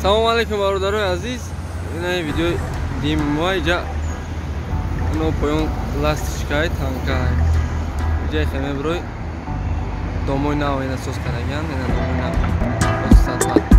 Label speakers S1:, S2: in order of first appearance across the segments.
S1: Assalomu alaykum barodaroy aziz. Mana video dim moyja no poyon lastikay tanka. Jay xame broy domoy na oyna sos qaragan, mana domoy na sos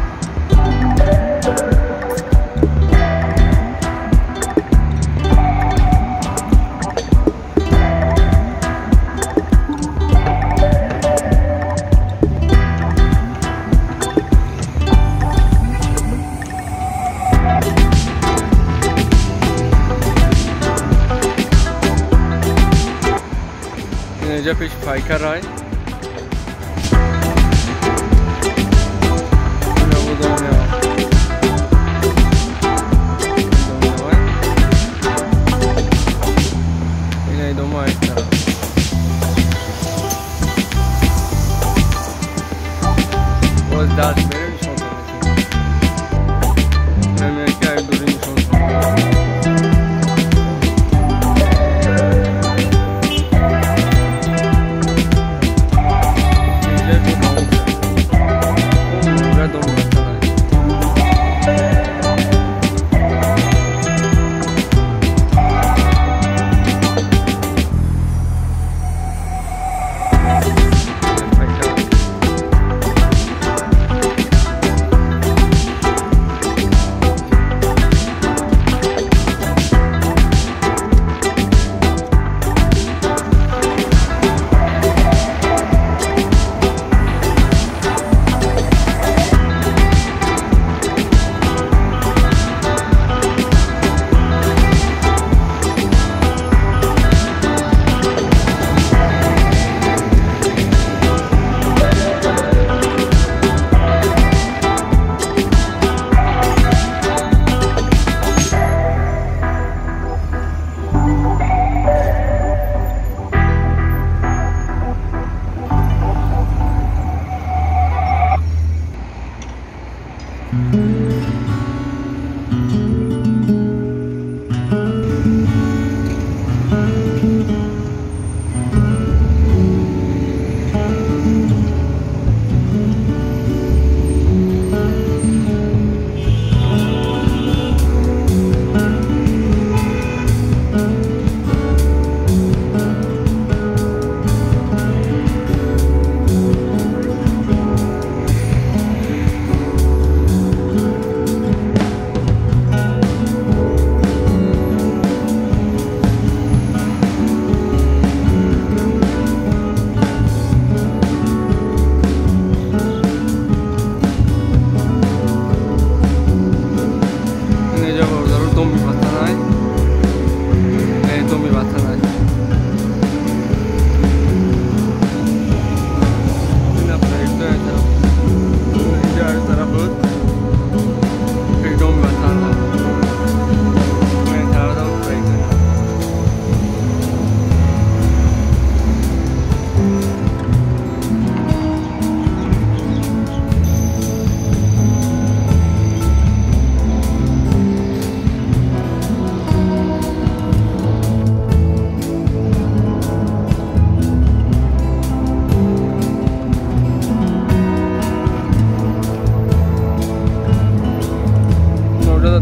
S1: اینجا پیش پایکر رای اینه دوما ایستا باز درس بریم نشون کنیم نمیه که دوری نشون کنیم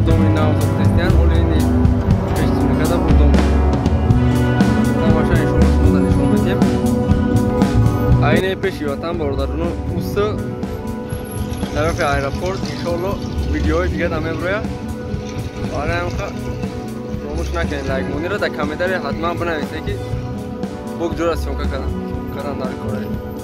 S1: dominal cristian oleh ini Kristen kata pun tamaşa işlemesinden işlemeyeceğim. Aynı peşi vatan bordarını usta tarafı aeroport inşallah videoyu diye devam buraya. Arayam ka romuş naken like monira da kamera hatman bana ise ki bu durasyon karan dar koray.